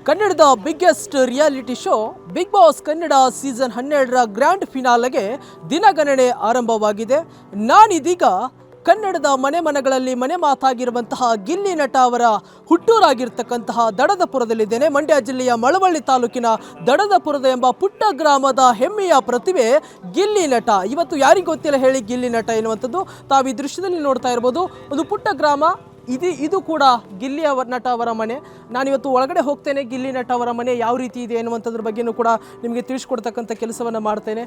ಕನ್ನಡದ biggest reality show Bigg Boss Kannada season 12ರ grand ಫಿನಾಲೆಗೆ ದಿನಗಣನೆ ಆರಂಭವಾಗಿದೆ. ನಾನಿದೀಗ ಕನ್ನಡದ ಮನೆಗಳಲ್ಲಿ ಮನೆ ಮಾತಾಗಿರುವಂತಹ ಗಿಲ್ಲಿ ನಟ ಅವರ ಹುಟ್ಟೂರಾಗಿರ್ತಕ್ಕಂತಹ ದಡದಪುರದಲ್ಲಿದ್ದೇನೆ. ಮಂಡ್ಯ ಜಿಲ್ಲೆಯ ಮಳವಳ್ಳಿ ತಾಲೂಕಿನ ದಡದಪುರದ ಎಂಬ ಪುಟ್ಟ ಗ್ರಾಮದ ಹೆಮ್ಮೆಯ ಪ್ರತಿಭೆ ಗಿಲ್ಲಿ ನಟ. ಇವತ್ತು ಯಾರಿಗೆ ಗೊತ್ತಿಲ್ಲ ಹೇಳಿ ಗಿಲ್ಲಿ ನಟ ಎನ್ನುವಂಥದ್ದು. ತಾವು ಈ ದೃಶ್ಯದಲ್ಲಿ ನೋಡ್ತಾ ಇರ್ಬೋದು, ಒಂದು ಪುಟ್ಟ ಗ್ರಾಮ. ಇದು ಕೂಡ ಗಿಲ್ಲಿ ನಟ ಅವರ ಮನೆ. ನಾನಿವತ್ತು ಒಳಗಡೆ ಹೋಗ್ತೇನೆ. ಗಿಲ್ಲಿ ನಟ ಅವರ ಮನೆ ಯಾವ ರೀತಿ ಇದೆ ಎನ್ನುವಂಥದ್ರ ಬಗ್ಗೆಯೂ ಕೂಡ ನಿಮಗೆ ತಿಳಿಸ್ಕೊಡ್ತಕ್ಕಂಥ ಕೆಲಸವನ್ನು ಮಾಡ್ತೇನೆ.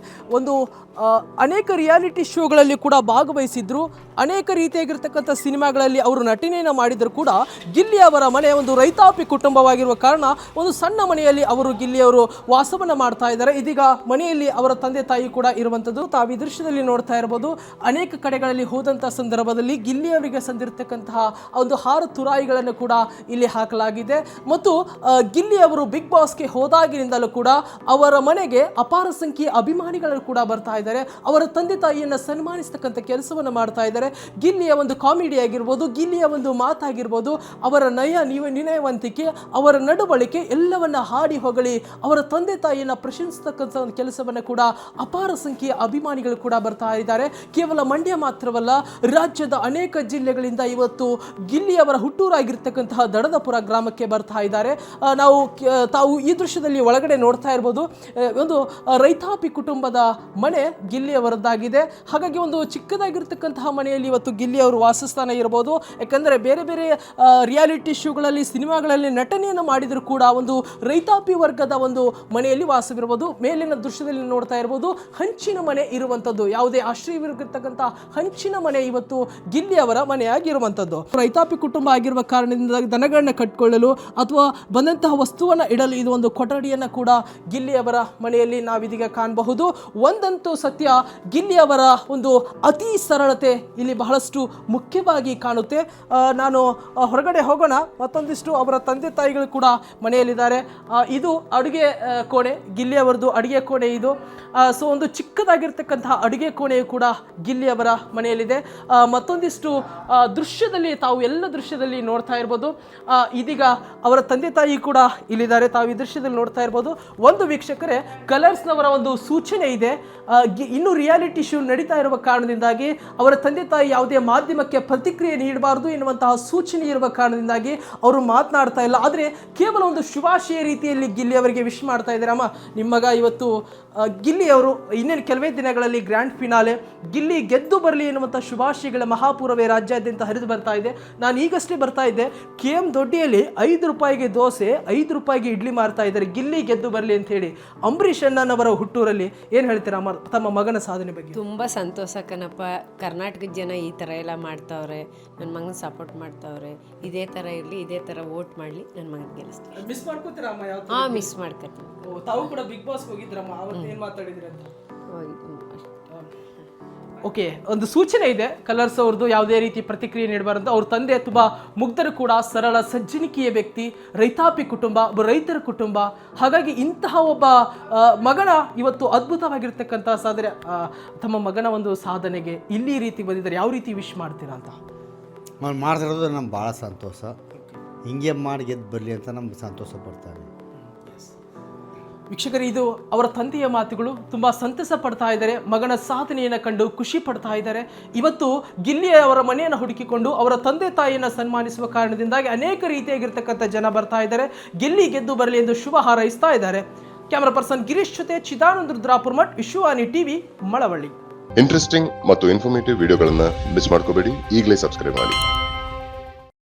ಅನೇಕ ರಿಯಾಲಿಟಿ ಶೋಗಳಲ್ಲಿ ಕೂಡ ಭಾಗವಹಿಸಿದ್ರು, ಅನೇಕ ರೀತಿಯಾಗಿರ್ತಕ್ಕಂಥ ಸಿನಿಮಾಗಳಲ್ಲಿ ಅವರು ನಟನೆಯನ್ನು ಮಾಡಿದರೂ ಕೂಡ ಗಿಲ್ಲಿ ಅವರ ಮನೆ ಒಂದು ರೈತಾಪಿ ಕುಟುಂಬವಾಗಿರುವ ಕಾರಣ ಒಂದು ಸಣ್ಣ ಮನೆಯಲ್ಲಿ ಗಿಲ್ಲಿಯವರು ವಾಸವನ್ನು ಮಾಡ್ತಾ ಇದ್ದಾರೆ. ಇದೀಗ ಮನೆಯಲ್ಲಿ ಅವರ ತಂದೆ ತಾಯಿ ಕೂಡ ಇರುವಂಥದ್ದು. ತಾವು ಈ ದೃಶ್ಯದಲ್ಲಿ ನೋಡ್ತಾ ಇರ್ಬೋದು. ಅನೇಕ ಕಡೆಗಳಲ್ಲಿ ಹೋದಂಥ ಸಂದರ್ಭದಲ್ಲಿ ಗಿಲ್ಲಿಯವರಿಗೆ ಸಂದಿರತಕ್ಕಂತಹ ಒಂದು ಹಾರ ತುರಾಯಿಗಳನ್ನು ಕೂಡ ಇಲ್ಲಿ ಹಾಕಲಾಗಿದೆ. ಮತ್ತು ಗಿಲ್ಲಿ ಅವರು ಬಿಗ್ ಬಾಸ್ಗೆ ಹೋದಾಗಿನಿಂದಲೂ ಕೂಡ ಅವರ ಮನೆಗೆ ಅಪಾರ ಸಂಖ್ಯೆಯ ಅಭಿಮಾನಿಗಳು ಕೂಡ ಬರ್ತಾ ಇದ್ದಾರೆ. ಅವರ ತಂದೆ ತಾಯಿಯನ್ನು ಸನ್ಮಾನಿಸ್ತಕ್ಕಂಥ ಕೆಲಸವನ್ನು ಮಾಡ್ತಾ ಇದ್ದಾರೆ. ಗಿಲ್ಲಿಯ ಒಂದು ಕಾಮಿಡಿ ಆಗಿರ್ಬೋದು, ಗಿಲ್ಲಿಯ ಒಂದು ಮಾತಾಗಿರ್ಬೋದು, ಅವರ ನಿನಯವಂತಿಕೆ, ಅವರ ನಡವಳಿಕೆ ಎಲ್ಲವನ್ನ ಹಾಡಿ ಹೊಗಳಿ ಅವರ ತಂದೆ ತಾಯಿಯನ್ನು ಪ್ರಶಂಸಿಸ್ತಕ್ಕಂಥ ಒಂದು ಕೆಲಸವನ್ನು ಕೂಡ ಅಪಾರ ಸಂಖ್ಯೆಯ ಅಭಿಮಾನಿಗಳು ಕೂಡ ಬರ್ತಾ ಇದ್ದಾರೆ. ಕೇವಲ ಮಂಡ್ಯ ಮಾತ್ರವಲ್ಲ, ರಾಜ್ಯದ ಅನೇಕ ಜಿಲ್ಲೆಗಳಿಂದ ಇವತ್ತು ಗಿಲ್ಲಿ ಅವರ ಹುಟ್ಟೂರಾಗಿರ್ತಕ್ಕಂತಹ ದಡದಪುರ ಗ್ರಾಮಕ್ಕೆ ಬರ್ತಾ ಇದ್ದಾರೆ. ತಾವು ಈ ದೃಶ್ಯದಲ್ಲಿ ಒಳಗಡೆ ನೋಡ್ತಾ ಇರ್ಬೋದು. ಒಂದು ರೈತಾಪಿ ಕುಟುಂಬದ ಮನೆ ಗಿಲ್ಲಿ ಅವರದ್ದಾಗಿದೆ. ಹಾಗಾಗಿ ಒಂದು ಚಿಕ್ಕದಾಗಿರ್ತಕ್ಕಂತಹ ಮನೆಯಲ್ಲಿ ಇವತ್ತು ಗಿಲ್ಲಿ ಅವರು ವಾಸಸ್ಥಾನ ಇರಬಹುದು. ಯಾಕಂದರೆ ಬೇರೆ ಬೇರೆ ರಿಯಾಲಿಟಿ ಶೋಗಳಲ್ಲಿ, ಸಿನಿಮಾಗಳಲ್ಲಿ ನಟನೆಯನ್ನು ಮಾಡಿದರೂ ಕೂಡ ಒಂದು ರೈತಾಪಿ ವರ್ಗದ ಒಂದು ಮನೆಯಲ್ಲಿ ವಾಸವಿರ್ಬೋದು. ಮೇಲಿನ ದೃಶ್ಯದಲ್ಲಿ ನೋಡ್ತಾ ಇರ್ಬೋದು, ಹಂಚಿನ ಮನೆ ಇರುವಂಥದ್ದು, ಯಾವುದೇ ಆಶ್ರಯವಿರತಕ್ಕಂಥ ಹಂಚಿನ ಮನೆ ಇವತ್ತು ಗಿಲ್ಲಿ ಅವರ ಮನೆಯಾಗಿರುವಂಥದ್ದು. ರೈತಾಪಿ ಕುಟುಂಬ ಆಗಿರುವ ಕಾರಣದಿಂದ ದನಗಳನ್ನ ಕಟ್ಕೊಳ್ಳಲು ಅಥವಾ ಬಂದಂತಹ ವಸ್ತುವನ್ನು ಇಡಲು ಇದು ಒಂದು ಕೊಠಡಿಯನ್ನು ಕೂಡ ಗಿಲ್ಲಿ ಅವರ ಮನೆಯಲ್ಲಿ ನಾವಿದೀಗ ಕಾಣಬಹುದು. ಒಂದಂತೂ ಸತ್ಯ, ಗಿಲ್ಲಿ ಅವರ ಒಂದು ಅತಿ ಸರಳತೆ ಇಲ್ಲಿ ಬಹಳಷ್ಟು ಮುಖ್ಯವಾಗಿ ಕಾಣುತ್ತೆ. ನಾನು ಹೊರಗಡೆ ಹೋಗೋಣ. ಮತ್ತೊಂದಿಷ್ಟು ಅವರ ತಂದೆ ತಾಯಿಗಳು ಕೂಡ ಮನೆಯಲ್ಲಿದ್ದಾರೆ. ಇದು ಅಡುಗೆ ಕೋಣೆ, ಗಿಲ್ಲಿ ಅವರದು ಅಡುಗೆ ಕೋಣೆ ಇದು. ಸೊ ಒಂದು ಚಿಕ್ಕದಾಗಿರ್ತಕ್ಕಂತಹ ಅಡುಗೆ ಕೋಣೆಯು ಕೂಡ ಗಿಲ್ಲಿ ಅವರ ಮನೆಯಲ್ಲಿದೆ. ಮತ್ತೊಂದಿಷ್ಟು ದೃಶ್ಯದಲ್ಲಿ ತಾವು ಎಲ್ಲ ದೃಶ್ಯದಲ್ಲಿ ನೋಡ್ತಾ ಇರ್ಬೋದು. ಇದೀಗ ಅವರ ತಂದೆ ತಾಯಿ ಕೂಡ ಇಲ್ಲಿದ್ದಾರೆ. ತಾವು ಈ ದೃಶ್ಯದಲ್ಲಿ ನೋಡ್ತಾ ಇರ್ಬೋದು. ಒಂದು ವೀಕ್ಷಕರೇ, ಕಲರ್ಸ್ನವರ ಒಂದು ಸೂಚನೆ ಇದೆ. ಇನ್ನು ರಿಯಾಲಿಟಿ ಶೋ ನಡೀತಾ ಇರುವ ಕಾರಣದಿಂದಾಗಿ ಅವರ ತಂದೆ ತಾಯಿ ಯಾವುದೇ ಮಾಧ್ಯಮಕ್ಕೆ ಪ್ರತಿಕ್ರಿಯೆ ನೀಡಬಾರದು ಎನ್ನುವಂತಹ ಸೂಚನೆ ಇರುವ ಕಾರಣದಿಂದಾಗಿ ಅವರು ಮಾತನಾಡ್ತಾ ಇಲ್ಲ. ಆದರೆ ಕೇವಲ ಒಂದು ಶುಭಾಶಯ ರೀತಿಯಲ್ಲಿ ಗಿಲ್ಲಿ ಅವರಿಗೆ ವಿಶ್ ಮಾಡ್ತಾ ಇದ್ದಾರೆ. ಅಮ್ಮ, ನಿಮ್ಮ ಮಗ ಇವತ್ತು ಗಿಲ್ಲಿ ಅವರು ಇನ್ನೇನು ಕೆಲವೇ ದಿನಗಳಲ್ಲಿ ಗ್ರ್ಯಾಂಡ್ ಫಿನಾಲೆ, ಗಿಲ್ಲಿ ಗೆದ್ದು ಬರಲಿ ಎನ್ನುವಂಥ ಶುಭಾಶಯಗಳ ಮಹಾಪೂರ್ವೇ ರಾಜ್ಯಾದ್ಯಂತ ಹರಿದು ಬರ್ತಾ ಇದೆ. ನಾನು ಈಗಷ್ಟೇ ಬರ್ತಾ ಇದ್ದೆ, KM ದೊಡ್ಡಿಯಲ್ಲಿ 5 ರೂಪಾಯಿಗೆ ದೋಸೆ, 5 ರೂಪಾಯಿಗೆ ಇಡ್ಲಿ ಮಾರ್ತಾ ಇದ್ದಾರೆ, ಗಿಲ್ಲಿ ಗೆದ್ದು ಬರಲಿ ಅಂತ ಹೇಳಿ. ಅಂಬರೀಷ್ ಅಣ್ಣನವರ ಹುಟ್ಟೂರಲ್ಲಿ ಏನು ಹೇಳ್ತೀರಾ ತಮ್ಮ ಮಗನ ಸಾಧನೆ ಬಗ್ಗೆ? ತುಂಬ ಸಂತೋಷ ಕಣಪ್ಪ. ಕರ್ನಾಟಕದ ಜನ ಈ ಥರ ಎಲ್ಲ ಮಾಡ್ತಾವ್ರೆ, ನನ್ನ ಮಗನ ಸಪೋರ್ಟ್ ಮಾಡ್ತಾವ್ರೆ. ಇದೇ ಥರ ಇರಲಿ, ಇದೇ ಥರ ವೋಟ್ ಮಾಡಲಿ, ನನ್ನ ಮಗನ ಗೆಲ್ಲಿಸ್ತೀನಿ. ಮಿಸ್ ಮಾಡ್ಕೋತೀರಾ ಅಮ್ಮ? ಹಾಂ, ಮಿಸ್ ಮಾಡ್ಕೊತೀನಿ. ತಾವು ಕೂಡ ಬಿಗ್ ಬಾಸ್ ಹೋಗಿದ್ರಮ್ಮ, ಅವತ್ತು ಏನು ಮಾತಾಡಿದ್ರಿ ಅಂತ? ಓಕೆ, ಒಂದು ಸೂಚನೆ ಇದೆ ಕಲರ್ಸ್ ಅವ್ರದ್ದು, ಯಾವುದೇ ರೀತಿ ಪ್ರತಿಕ್ರಿಯೆ ನೀಡಬಾರ್ದು. ಅವ್ರ ತಂದೆ ತುಂಬ ಮುಗ್ಧರು ಕೂಡ, ಸರಳ ಸಜ್ಜನಿಕೆಯ ವ್ಯಕ್ತಿ, ರೈತಾಪಿ ಕುಟುಂಬ, ರೈತರ ಕುಟುಂಬ. ಹಾಗಾಗಿ ಇಂತಹ ಒಬ್ಬ ಮಗನ ಇವತ್ತು ಅದ್ಭುತವಾಗಿರ್ತಕ್ಕಂಥ ಸಾಧನೆ, ತಮ್ಮ ಮಗನ ಒಂದು ಸಾಧನೆಗೆ ಇಲ್ಲಿ ರೀತಿ ಬಂದಿದ್ದಾರೆ. ಯಾವ ರೀತಿ ವಿಶ್ ಮಾಡ್ತೀರಾ ಅಂತ? ಮಾಡ್ತಿರೋದು ನಮ್ಗೆ ಭಾಳ ಸಂತೋಷ. ಹಿಂಗೆ ಮಾಡಿ ಗೆದ್ದು ಬರಲಿ ಅಂತ ನಮ್ಗೆ ಸಂತೋಷ ಪಡ್ತಾರೆ. ವೀಕ್ಷಕರು, ಇದು ಅವರ ತಂದೆಯ ಮಾತುಗಳು. ತುಂಬ ಸಂತಸ ಪಡ್ತಾ ಇದ್ದಾರೆ, ಮಗನ ಸಾಧನೆಯನ್ನು ಕಂಡು ಖುಷಿ ಪಡ್ತಾ ಇದ್ದಾರೆ. ಇವತ್ತು ಗಿಲ್ಲಿ ಅವರ ಮನೆಯನ್ನು ಹುಡುಕಿಕೊಂಡು ಅವರ ತಂದೆ ತಾಯಿಯನ್ನು ಸನ್ಮಾನಿಸುವ ಕಾರಣದಿಂದಾಗಿ ಅನೇಕ ರೀತಿಯಾಗಿರ್ತಕ್ಕಂಥ ಜನ ಬರ್ತಾ ಇದ್ದಾರೆ. ಗಿಲ್ಲಿ ಗೆದ್ದು ಬರಲಿ ಎಂದು ಶುಭ ಹಾರೈಸ್ತಾ ಇದ್ದಾರೆ. ಕ್ಯಾಮರಾ ಪರ್ಸನ್ ಗಿರೀಶ್ ಜೊತೆ ಚಿದಾನಂದ ರುದ್ರಾಪುರಮಠ್, ವಿಶ್ವಾನಿ ಟಿವಿ, ಮಳವಳ್ಳಿ. ಇಂಟ್ರೆಸ್ಟಿಂಗ್ ಮತ್ತು ಇನ್ಫಾರ್ಮೇಟಿವ್ ವಿಡಿಯೋಗಳನ್ನು ಮಿಸ್ ಮಾಡ್ಕೋಬೇಡಿ. ಈಗಲೇ ಸಬ್ಸ್ಕ್ರೈಬ್ ಮಾಡಿ.